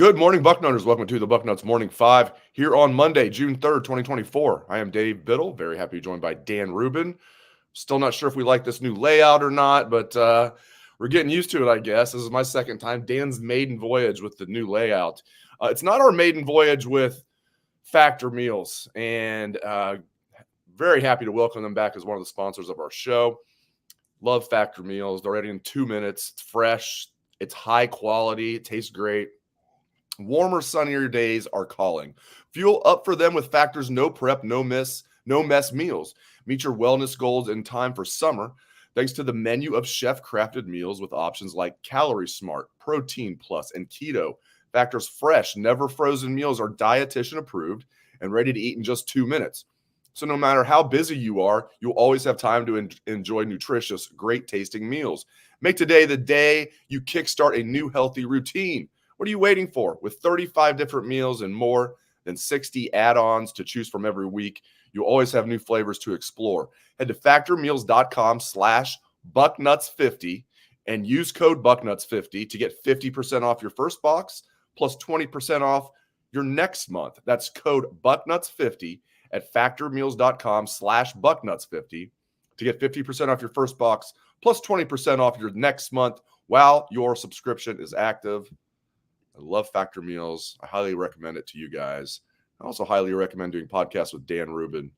Good morning, Bucknutters. Welcome to the Bucknuts Morning 5 here on Monday, June 3rd, 2024. I am Dave Biddle. Very happy to be joined by Dan Rubin. Still not sure if we like this new layout or not, but we're getting used to it, I guess. This is my second time. Dan's maiden voyage with the new layout. It's not our maiden voyage with Factor Meals, and very happy to welcome them back as one of the sponsors of our show. Love Factor Meals. They're ready in 2 minutes. It's fresh. It's high quality. It tastes great. Warmer, sunnier days are calling. Fuel up for them with Factor's no prep, no mess meals. Meet your wellness goals in time for summer thanks to the menu of chef-crafted meals with options like Calorie Smart, Protein Plus, and Keto. Factor's fresh, never frozen meals are dietitian approved and ready to eat in just 2 minutes. So no matter how busy you are, you'll always have time to enjoy nutritious, great-tasting meals. Make today the day you kickstart a new healthy routine. What are you waiting for? With 35 different meals and more than 60 add-ons to choose from every week, you always have new flavors to explore. Head to factormeals.com/Bucknuts50 and use code Bucknuts50 to get 50% off your first box plus 20% off your next month. That's code Bucknuts50 at factormeals.com/Bucknuts50 to get 50% off your first box plus 20% off your next month while your subscription is active. I love Factor Meals. I highly recommend it to you guys. I also highly recommend doing podcasts with Dan Rubin.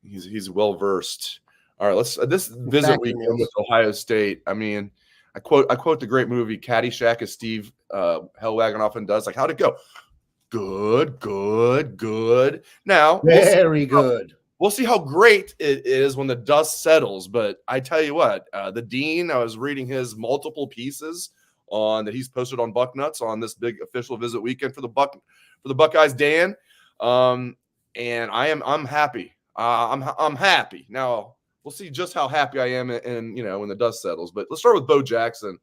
He's well versed. All right, let's this visit weekend with Ohio State. I mean, I quote the great movie Caddyshack, as Steve Hellwagon often does. Like, how'd it go? Good. Now very good. We'll see how great it is when the dust settles. But I tell you what, the dean. I was reading his multiple pieces that he's posted on Bucknuts on this big official visit weekend for the Buckeyes, Dan. And I'm happy. I'm happy. Now we'll see just how happy I am when the dust settles. But let's start with Bo Jackson.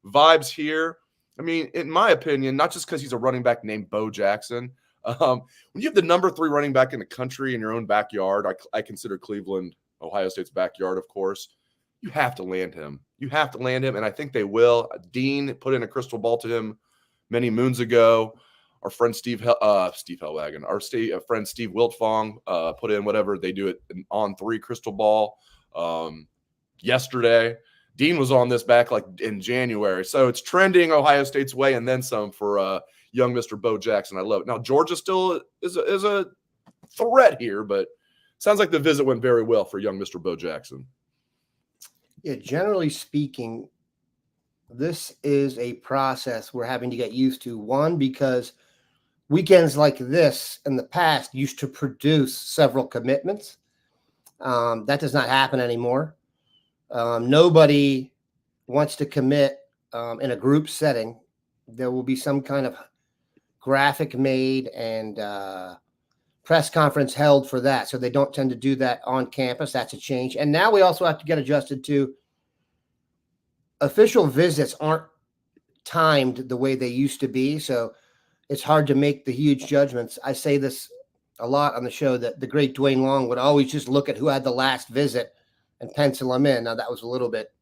Vibes here. I mean, in my opinion, not just because he's a running back named Bo Jackson. When you have the number 3 running back in the country in your own backyard, I consider Cleveland, Ohio State's backyard, of course. You have to land him. And I think they will. Dean put in a crystal ball to him many moons ago. Our friend Steve Hellwagon, our friend Steve Wiltfong put in whatever they do it on 3 crystal ball yesterday. Dean was on this back like in January, so it's trending Ohio State's way and then some for young Mr. Bo Jackson. I love it. Now Georgia still is a threat here, but sounds like the visit went very well for young Mr. Bo Jackson. Yeah, generally speaking, this is a process we're having to get used to. One, because weekends like this in the past used to produce several commitments. That does not happen anymore. Nobody wants to commit in a group setting. There will be some kind of graphic made and press conference held for that. So they don't tend to do that on campus. That's a change. And now we also have to get adjusted to official visits aren't timed the way they used to be. So it's hard to make the huge judgments. I say this a lot on the show that the great Dwayne Long would always just look at who had the last visit and pencil them in. Now that was a little bit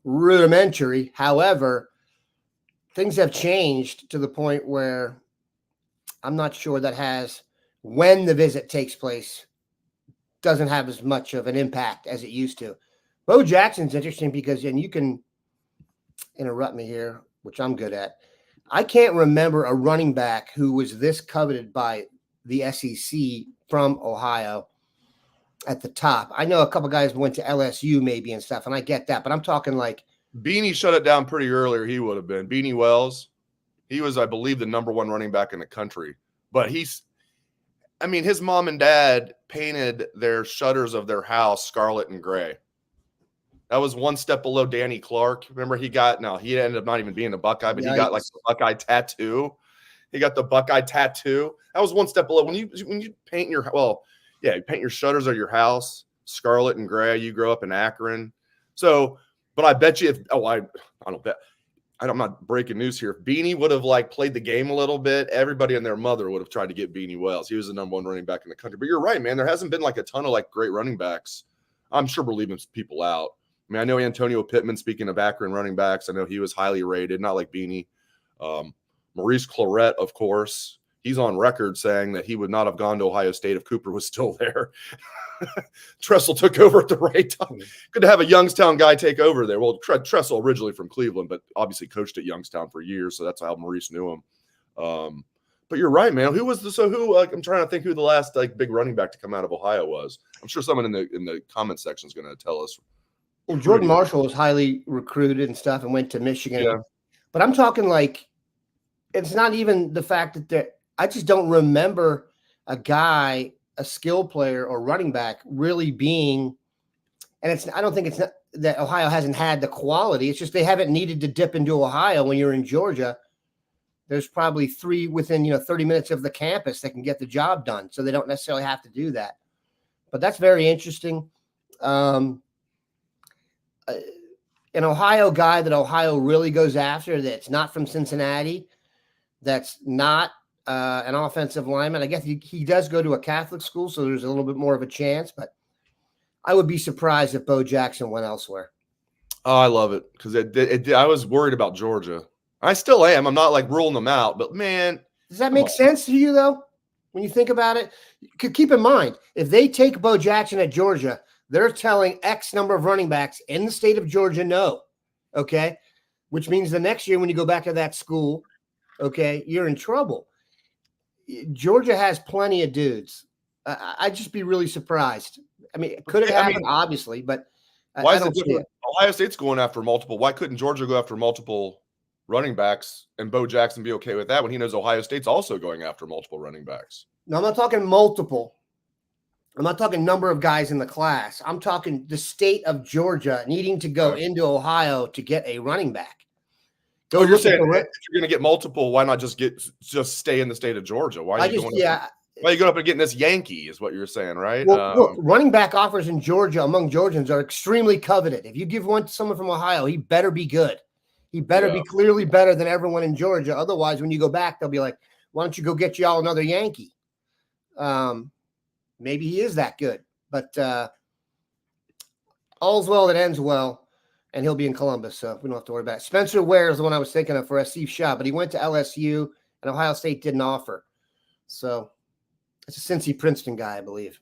rudimentary. However, things have changed to the point where I'm not sure that has, when the visit takes place, doesn't have as much of an impact as it used to. Bo Jackson's interesting because, and you can interrupt me here, which I'm good at. I can't remember a running back who was this coveted by the SEC from Ohio at the top. I know a couple guys went to LSU maybe and stuff, and I get that, but I'm talking like Beanie shut it down pretty earlier. He would have been Beanie Wells. He was, I believe, the number 1 running back in the country. But his mom and dad painted their shutters of their house scarlet and gray. That was one step below Danny Clark. Remember, he ended up not even being a Buckeye, but he got like the Buckeye tattoo. He got the Buckeye tattoo. That was one step below. When you paint you paint your shutters of your house scarlet and gray. You grow up in Akron. So, but I bet you I'm not breaking news here. If Beanie would have played the game a little bit, everybody and their mother would have tried to get Beanie Wells. He was the number 1 running back in the country. But you're right, man. There hasn't been a ton of great running backs. I'm sure we're leaving people out. I mean, I know Antonio Pittman, speaking of Akron running backs, I know he was highly rated, not like Beanie. Maurice Clarett, of course. He's on record saying that he would not have gone to Ohio State if Cooper was still there. Tressel took over at the right time. Good to have a Youngstown guy take over there. Well, Tressel originally from Cleveland, but obviously coached at Youngstown for years, so that's how Maurice knew him. But you're right, man. I'm trying to think who the last big running back to come out of Ohio was. I'm sure someone in the comment section is going to tell us. Well, Jordan Marshall was highly recruited and stuff and went to Michigan. Yeah. But I'm talking it's not even the fact that I just don't remember a guy, a skill player or running back really being, and I don't think it's not that Ohio hasn't had the quality. It's just they haven't needed to dip into Ohio. When you're in Georgia, there's probably 3 within 30 minutes of the campus that can get the job done. So they don't necessarily have to do that. But that's very interesting. An Ohio guy that Ohio really goes after that's not from Cincinnati, that's not an offensive lineman. I guess he does go to a Catholic school, so there's a little bit more of a chance, but I would be surprised if Bo Jackson went elsewhere. Oh, I love it because I was worried about Georgia. I still am. I'm not ruling them out, but man. Does that make sense to you, though, when you think about it? Keep in mind, if they take Bo Jackson at Georgia, they're telling X number of running backs in the state of Georgia no, okay? Which means the next year when you go back to that school, okay, you're in trouble. Georgia has plenty of dudes. I'd just be really surprised. I mean, it could have happened, obviously, but why is it different? Ohio State's going after multiple. Why couldn't Georgia go after multiple running backs and Bo Jackson be okay with that when he knows Ohio State's also going after multiple running backs? No, I'm not talking multiple. I'm not talking number of guys in the class. I'm talking the state of Georgia needing to go into Ohio to get a running back. You're saying if you're going to get multiple, why not just stay in the state of Georgia? Why are you going up and getting this Yankee is what you're saying, right? Well, look, running back offers in Georgia among Georgians are extremely coveted. If you give one to someone from Ohio, he better be good. He better be clearly better than everyone in Georgia. Otherwise, when you go back, they'll be like, why don't you go get y'all another Yankee? Maybe he is that good. But all's well that ends well. And he'll be in Columbus, so we don't have to worry about it. Spencer Ware is the one I was thinking of for Steve Shaw, but he went to LSU, and Ohio State didn't offer. So it's a Cincy Princeton guy, I believe.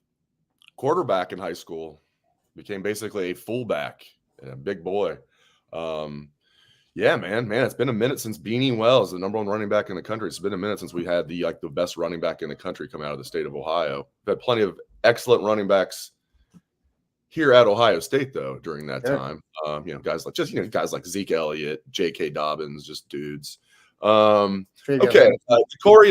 Quarterback in high school. Became basically a fullback and a big boy. Yeah, man, it's been a minute since Beanie Wells, the number 1 running back in the country. It's been a minute since we had the best running back in the country come out of the state of Ohio. We've had plenty of excellent running backs here at Ohio State, though, during that time. Guys like Zeke Elliott, J.K. Dobbins, just dudes. Dakorien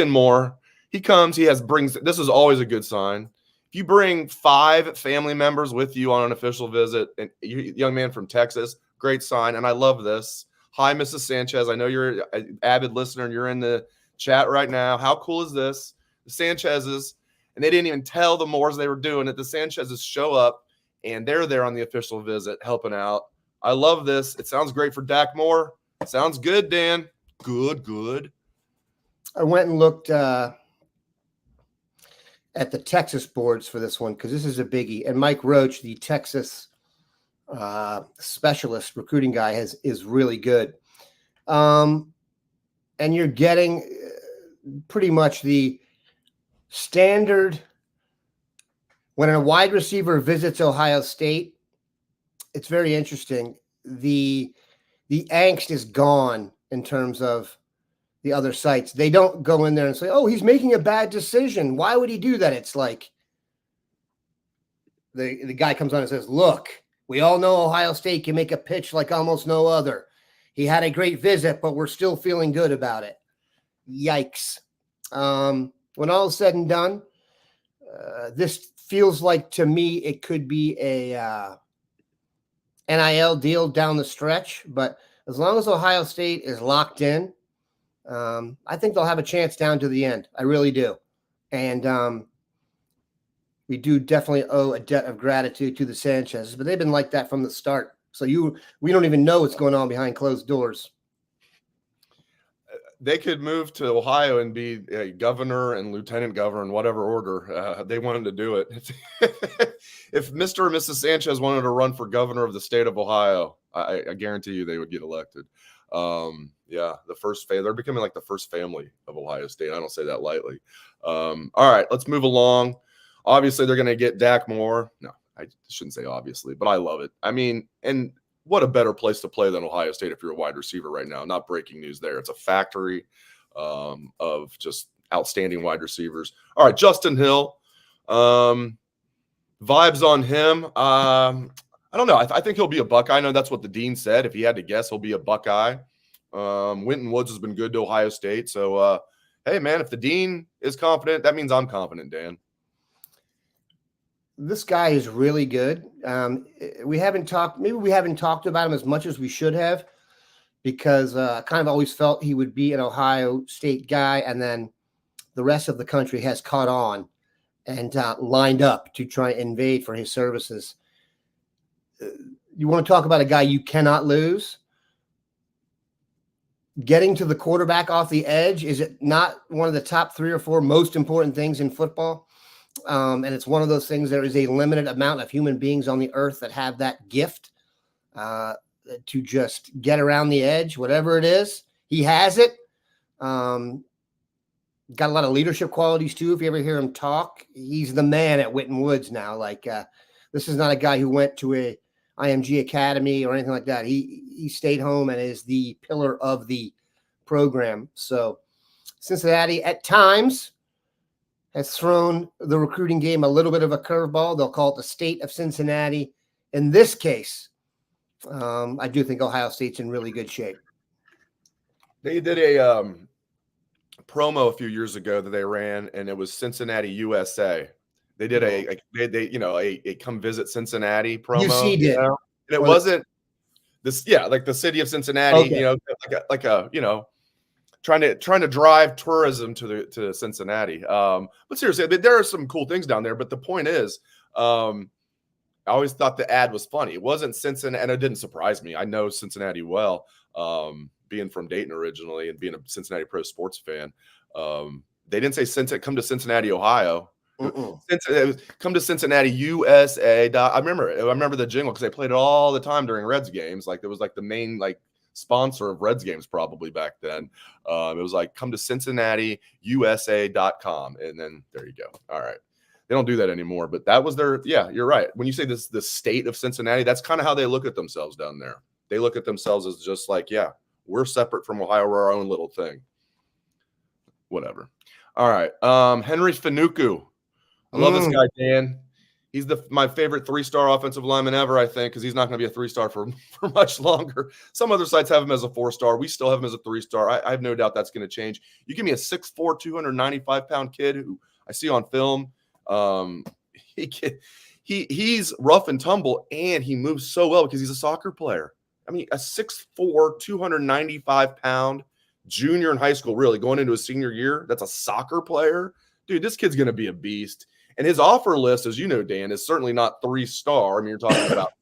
Moore, he comes, brings. This is always a good sign. If you bring 5 family members with you on an official visit, and young man from Texas, great sign. And I love this. Hi, Mrs. Sanchez. I know you're an avid listener and you're in the chat right now. How cool is this? The Sanchez's, and they didn't even tell the Moores they were doing it. The Sanchez's show up. And they're there on the official visit helping out. I love this. It sounds great for Dak Moore. Sounds good, Dan. Good. I went and looked at the Texas boards for this one because this is a biggie. And Mike Roach, the Texas specialist recruiting guy, is really good. And you're getting pretty much the standard. When a wide receiver visits Ohio State, it's very interesting. The angst is gone in terms of the other sites. They don't go in there and say, oh, he's making a bad decision. Why would he do that? It's like the guy comes on and says, look, we all know Ohio State can make a pitch like almost no other. He had a great visit, but we're still feeling good about it. Yikes. When all is said and done, this feels like to me it could be a NIL deal down the stretch, but as long as Ohio State is locked in, I think they'll have a chance down to the end. I really do. And we do definitely owe a debt of gratitude to the Sanchez's, but they've been like that from the start. So we don't even know what's going on behind closed doors. They could move to Ohio and be a governor and lieutenant governor in whatever order they wanted to do it. If Mr. or Mrs. Sanchez wanted to run for governor of the state of Ohio, I guarantee you they would get elected. Yeah, they're becoming like the first family of Ohio State. I don't say that lightly. All right, let's move along. Obviously, they're going to get Dak Moore. No, I shouldn't say obviously, but I love it. I mean, and what a better place to play than Ohio State if you're a wide receiver right now. Not breaking news there. It's a factory of just outstanding wide receivers. All right, Justin Hill. Vibes on him. I don't know. I think he'll be a Buckeye. I know that's what the dean said. If he had to guess, he'll be a Buckeye. Winton Woods has been good to Ohio State. So, hey, man, if the dean is confident, that means I'm confident, Dan. This guy is really good. Maybe we haven't talked about him as much as we should have, because I kind of always felt he would be an Ohio State guy, and then the rest of the country has caught on and lined up to try and invade for his services. You want to talk about a guy you cannot lose? Getting to the quarterback off the edge, is it not one of the top 3 or 4 most important things in football? And it's one of those things, there is a limited amount of human beings on the earth that have that gift to just get around the edge, whatever it is. He has it. Got a lot of leadership qualities too. If you ever hear him talk, he's the man at Winton Woods now. Like, this is not a guy who went to a IMG Academy or anything like that. He stayed home and is the pillar of the program. So Cincinnati at times has thrown the recruiting game a little bit of a curveball. They'll call it the state of Cincinnati. In this case, I do think Ohio State's in really good shape. They did a promo a few years ago that they ran, and it was Cincinnati USA. They did a come visit Cincinnati promo. UC did. And it wasn't this, like the city of Cincinnati, Okay. like a trying to drive tourism to Cincinnati. But seriously, there are some cool things down there. But the point is, I always thought the ad was funny. It wasn't Cincinnati, and it didn't surprise me. I know Cincinnati well, being from Dayton originally and being a Cincinnati pro sports fan. They didn't say come to Cincinnati, Ohio. Come to Cincinnati, USA. I remember the jingle because they played it all the time during Reds games. Like, it was like the main sponsor of Reds games probably back then. It was like, come to Cincinnati, USA.com. And then there you go. All right. They don't do that anymore, but that was you're right. When you say this, the state of Cincinnati, that's kind of how they look at themselves down there. They look at themselves as just like, we're separate from Ohio. We're our own little thing. Whatever. All right. Henry Fenuku. I love this guy, Dan. He's my favorite 3-star offensive lineman ever, I think, because he's not going to be a 3-star for much longer. Some other sites have him as a 4-star. We still have him as a 3-star. I have no doubt that's going to change. You give me a 6'4", 295-pound kid who I see on film. He's rough and tumble, and he moves so well because he's a soccer player. I mean, a 6'4", 295-pound junior in high school, really going into his senior year, that's a soccer player. Dude, this kid's going to be a beast. And his offer list, as you know, Dan, is certainly not 3-star. I mean, you're talking about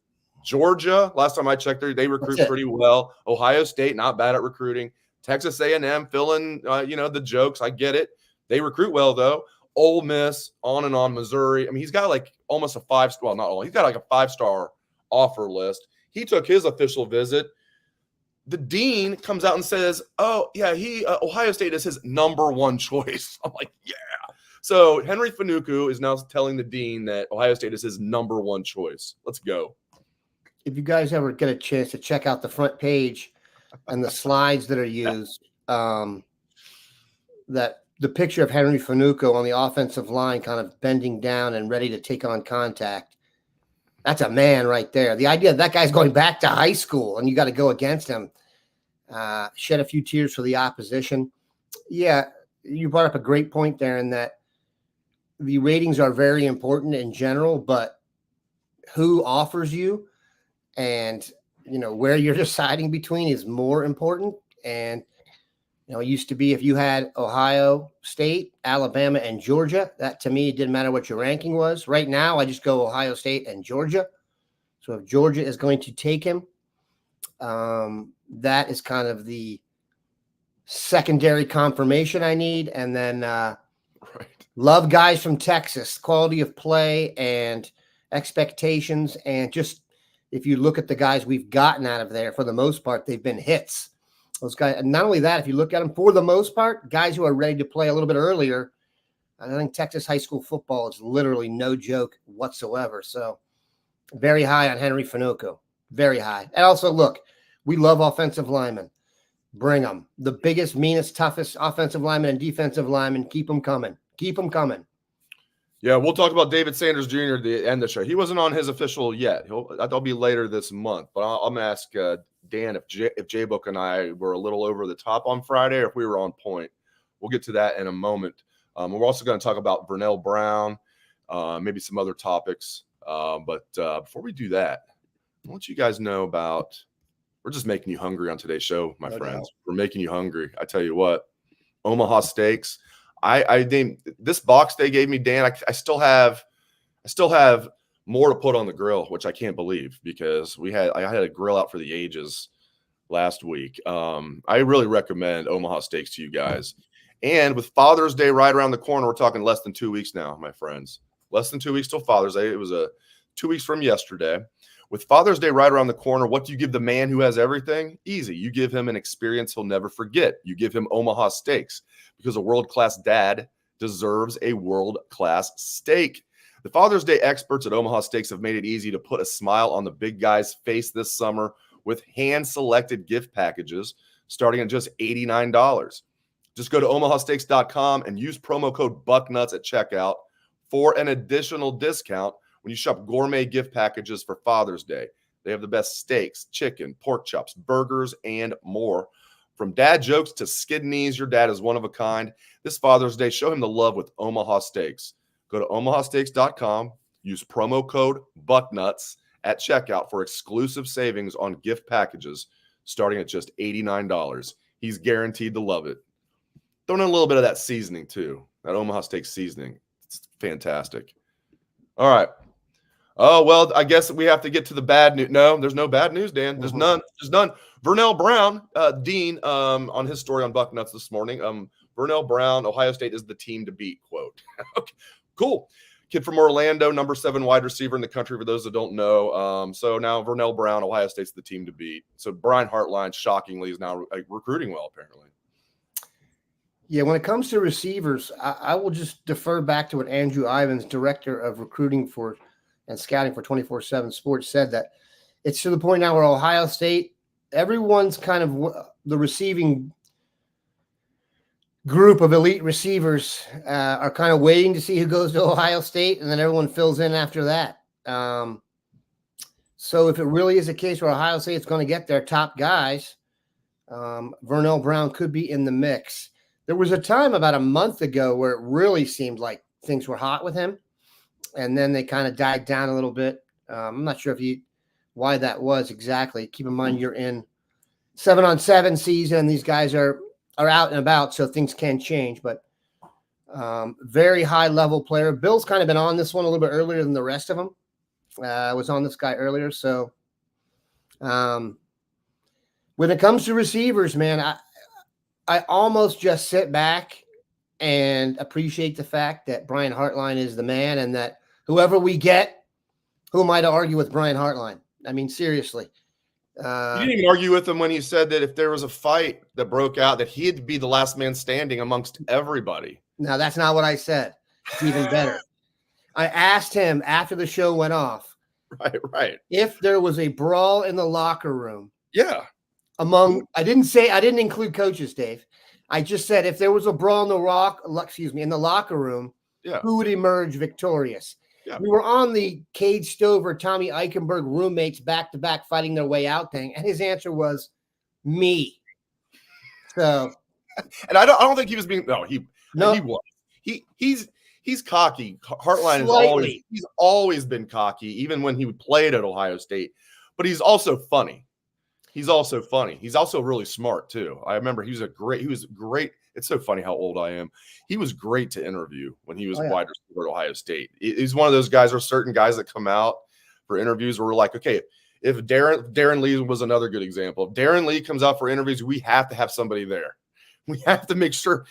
Georgia. Last time I checked, they recruit pretty well. Ohio State, not bad at recruiting. Texas A&M, filling, the jokes. I get it. They recruit well, though. Ole Miss, on and on, Missouri. I mean, he's got almost a 5-star. Well, not all. He's got a 5-star offer list. He took his official visit. The dean comes out and says, Ohio State is his number 1 choice. I'm like, yeah. So Henry Fenuku is now telling the dean that Ohio State is his number 1 choice. Let's go. If you guys ever get a chance to check out the front page and the slides that are used, that the picture of Henry Fenuku on the offensive line kind of bending down and ready to take on contact, that's a man right there. The idea that guy's going back to high school and you got to go against him, shed a few tears for the opposition. Yeah, you brought up a great point there in that the ratings are very important in general, but who offers you and, where you're deciding between is more important. And, it used to be if you had Ohio State, Alabama, and Georgia, that to me, it didn't matter what your ranking was. Right now, I just go Ohio State and Georgia. So if Georgia is going to take him, that is kind of the secondary confirmation I need. And then love guys from Texas, quality of play and expectations. And just if you look at the guys we've gotten out of there, for the most part, they've been hits. Those guys, and not only that, if you look at them, for the most part, guys who are ready to play a little bit earlier. I think Texas high school football is literally no joke whatsoever. So very high on Henry Fenuku, very high. And also, look, we love offensive linemen. Bring them. The biggest, meanest, toughest offensive linemen and defensive linemen. Keep them coming. Keep them coming. Yeah, we'll talk about David Sanders Jr. at the end of the show. He wasn't on his official yet. That'll be later this month. But I'm going to ask Dan if J-Book and I were a little over the top on Friday or if we were on point. We'll get to that in a moment. We're also going to talk about Vernell Brown, maybe some other topics. But before we do that, I want you guys know about – we're just making you hungry on today's show, my friends. We're making you hungry. I tell you what, Omaha Steaks. I this box they gave me, Dan. I still have more to put on the grill, which I can't believe because I had a grill out for the ages last week. I really recommend Omaha Steaks to you guys. And with Father's Day right around the corner, we're talking less than 2 weeks now, my friends. Less than 2 weeks till Father's Day. It was 2 weeks from yesterday. With Father's Day right around the corner, what do you give the man who has everything? Easy. You give him an experience he'll never forget. You give him Omaha Steaks because a world-class dad deserves a world-class steak. The Father's Day experts at Omaha Steaks have made it easy to put a smile on the big guy's face this summer with hand-selected gift packages starting at just $89. Just go to omahasteaks.com and use promo code Bucknuts at checkout for an additional discount when you shop gourmet gift packages for Father's Day. They have the best steaks, chicken, pork chops, burgers, and more. From dad jokes to skid knees, your dad is one of a kind. This Father's Day, show him the love with Omaha Steaks. Go to omahasteaks.com, use promo code Bucknuts at checkout for exclusive savings on gift packages starting at just $89. He's guaranteed to love it. Throw in a little bit of that seasoning too, that Omaha Steaks seasoning. It's fantastic. All right. Oh, well, I guess we have to get to the bad news. No, there's no bad news, Dan. There's none. There's none. Vernell Brown, Dean, on his story on Bucknuts this morning. Vernell Brown, Ohio State is the team to beat, quote. Okay, cool. Kid from Orlando, number 7 wide receiver in the country, for those that don't know. So now Vernell Brown, Ohio State's the team to beat. So Brian Hartline, shockingly, is now recruiting well, apparently. Yeah, when it comes to receivers, I will just defer back to what Andrew Ivins, director of recruiting for and scouting for 24/7 Sports, said, that it's to the point now where Ohio State, everyone's kind of the receiving group of elite receivers are kind of waiting to see who goes to Ohio State, and then everyone fills in after that. So if it really is a case where Ohio State is going to get their top guys, Vernell Brown could be in the mix. There was a time about a month ago where it really seemed like things were hot with him, and then they kind of died down a little bit. I'm not sure why that was exactly. Keep in mind you're in 7-on-7 season. These guys are out and about, so things can change. But very high level player. Bill's kind of been on this one a little bit earlier than the rest of them. I was on this guy earlier. So when it comes to receivers, man, I almost just sit back and appreciate the fact that Brian Hartline is the man, and that whoever we get, who am I to argue with Brian Hartline? I mean, seriously. You didn't even argue with him when he said that if there was a fight that broke out, that he'd be the last man standing amongst everybody. No, that's not what I said. It's even better. I asked him after the show went off. Right. If there was a brawl in the locker room. Yeah. I didn't include coaches, Dave. I just said if there was a brawl in the locker room, who would emerge victorious? Yeah. We were on the Cade Stover, Tommy Eichenberg roommates back-to-back fighting their way out thing, and his answer was me. So, and I don't think he was being he was. He's cocky. Hartline he's always been cocky, even when he played at Ohio State. But he's also funny. He's also really smart too. I remember he was great. It's so funny how old I am. He was great to interview when he was wide receiver at Ohio State. He's one of those guys, or certain guys that come out for interviews where we're like, okay, if Darren Lee was another good example. If Darren Lee comes out for interviews, we have to have somebody there. We have to make sure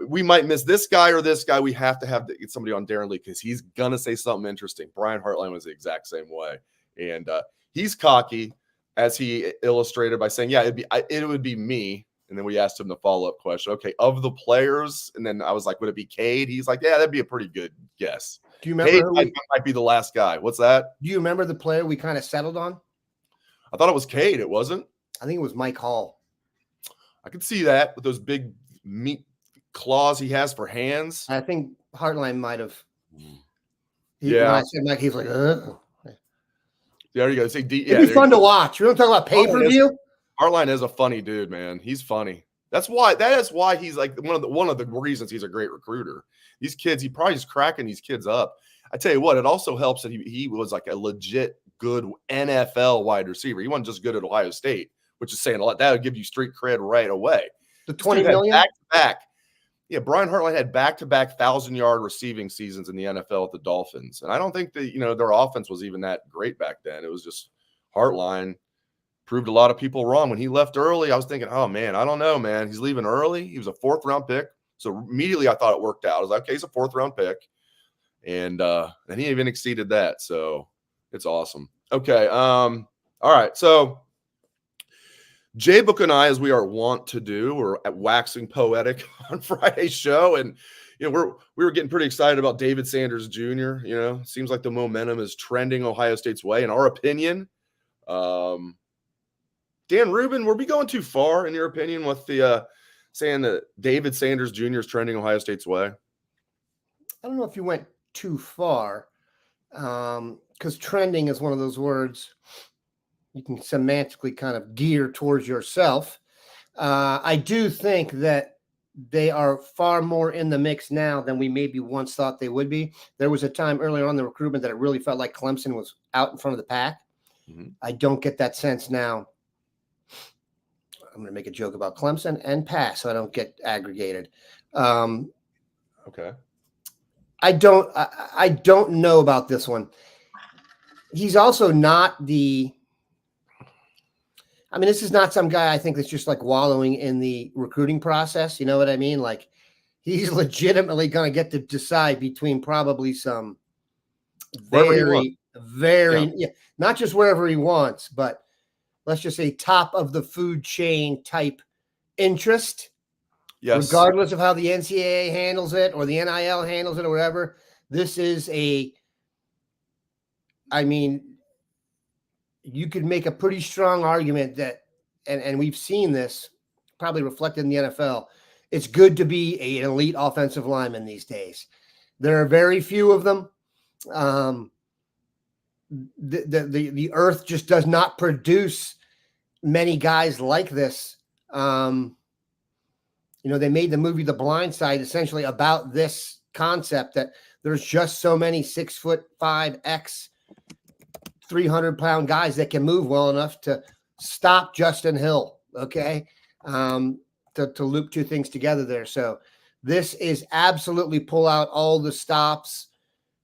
we might miss this guy or this guy. We have to get somebody on Darren Lee because he's going to say something interesting. Brian Hartline was the exact same way. And he's cocky, as he illustrated by saying, it would be me. And then we asked him the follow-up question. Okay, of the players, and then I was like, would it be Cade? He's like, yeah, that'd be a pretty good guess. Do you remember? Cade might be the last guy. What's that? Do you remember the player we kind of settled on? I thought it was Cade. It wasn't? I think it was Mike Hall. I could see that with those big meat claws he has for hands. I think Hartline might have. Yeah. When I said Mike, he's like, ugh. There you go. It'd be fun to watch. We don't talk about pay-per-view. Hartline is a funny dude, man. He's funny. That is why he's like one of the reasons he's a great recruiter. These kids, he probably is cracking these kids up. I tell you what, it also helps that he was like a legit good NFL wide receiver. He wasn't just good at Ohio State, which is saying a lot. That would give you street cred right away. The 20 million back to back. Yeah, Brian Hartline had back-to-back 1,000-yard receiving seasons in the NFL with the Dolphins. And I don't think that, their offense was even that great back then. It was just Hartline proved a lot of people wrong. When he left early, I was thinking, oh, man, I don't know, man. He's leaving early. He was a 4th-round pick. So immediately I thought it worked out. I was like, okay, he's a 4th-round pick. And he even exceeded that. So it's awesome. Okay. All right. So Jay Book and I, as we are wont to do, we're at waxing poetic on Friday's show. And, we were getting pretty excited about David Sanders Jr. Seems like the momentum is trending Ohio State's way, in our opinion. Dan Rubin, were we going too far, in your opinion, with the saying that David Sanders Jr. is trending Ohio State's way? I don't know if you went too far, because trending is one of those words you can semantically kind of gear towards yourself. I do think that they are far more in the mix now than we maybe once thought they would be. There was a time earlier on in the recruitment that it really felt like Clemson was out in front of the pack. Mm-hmm. I don't get that sense now. I'm going to make a joke about Clemson and pass so I don't get aggregated. Okay. I don't know about this one. He's also not this is not some guy I think that's just like wallowing in the recruiting process. You know what I mean? Like, he's legitimately going to get to decide between probably some very, not just wherever he wants, but let's just say top of the food chain type interest. Yes. Regardless of how the NCAA handles it or the NIL handles it or whatever. This is you could make a pretty strong argument that, and we've seen this probably reflected in the NFL, it's good to be an elite offensive lineman these days. There are very few of them. The earth just does not produce many guys like this. They made the movie The Blind Side essentially about this concept that there's just so many 6'5" 300-pound guys that can move well enough to stop Justin Hill. Okay. To loop two things together there. So this is absolutely pull out all the stops.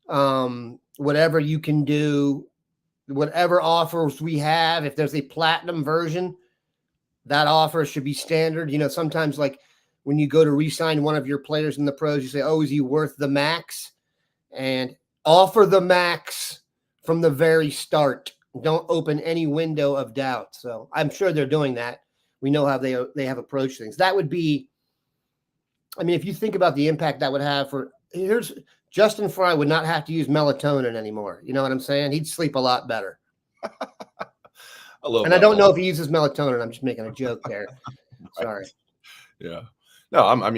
Whatever you can do, whatever offers we have, if there's a platinum version, that offer should be standard. Sometimes like when you go to re-sign one of your players in the pros, you say, oh, is he worth the max? And offer the max from the very start. Don't open any window of doubt. So I'm sure they're doing that. We know how they have approached things. That would be, if you think about the impact that would have here's Justin Fry would not have to use melatonin anymore. You know what I'm saying? He'd sleep a lot better. I don't know if he uses melatonin. I'm just making a joke there. Sorry. Yeah. No, I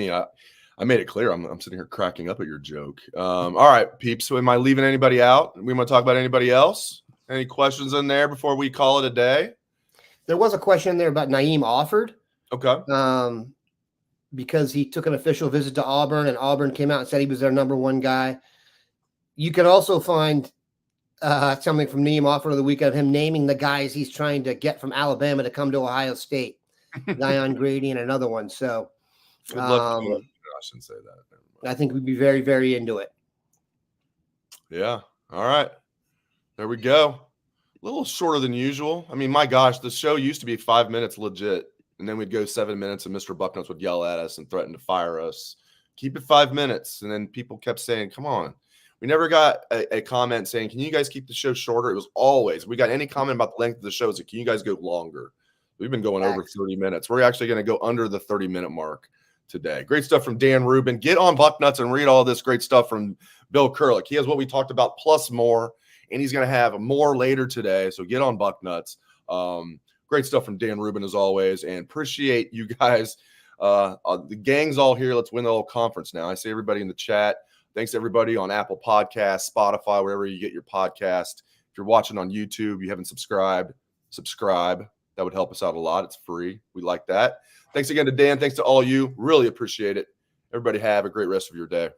made it clear. I'm sitting here cracking up at your joke. All right, peeps. So am I leaving anybody out? We want to talk about anybody else? Any questions in there before we call it a day? There was a question in there about Naeem Offord. Okay. Because he took an official visit to Auburn, and Auburn came out and said he was their number one guy. You could also find something from Naeem Offord of the week of him naming the guys he's trying to get from Alabama to come to Ohio State. Zion Grady and another one. So I shouldn't say that. I think we'd be very, very into it. Yeah. All right. There we go. A little shorter than usual. My gosh, the show used to be 5 minutes legit. And then we'd go 7 minutes and Mr. Bucknuts would yell at us and threaten to fire us. Keep it 5 minutes. And then people kept saying, come on. We never got a comment saying, can you guys keep the show shorter? It was always, we got any comment about the length of the show, it's like, can you guys go longer? We've been going over 30 minutes. We're actually going to go under the 30-minute mark today. Great stuff from Dan Rubin. Get on Bucknuts and read all this great stuff from Bill Kurlick. He has what we talked about plus more, and he's going to have more later today. So get on Bucknuts. Great stuff from Dan Rubin as always, and appreciate you guys. The gang's all here. Let's win the whole conference now. I see everybody in the chat. Thanks everybody on Apple Podcasts, Spotify, wherever you get your podcast. If you're watching on YouTube, you haven't subscribed, subscribe. That would help us out a lot. It's free. We like that. Thanks again to Dan. Thanks to all you. Really appreciate it. Everybody have a great rest of your day.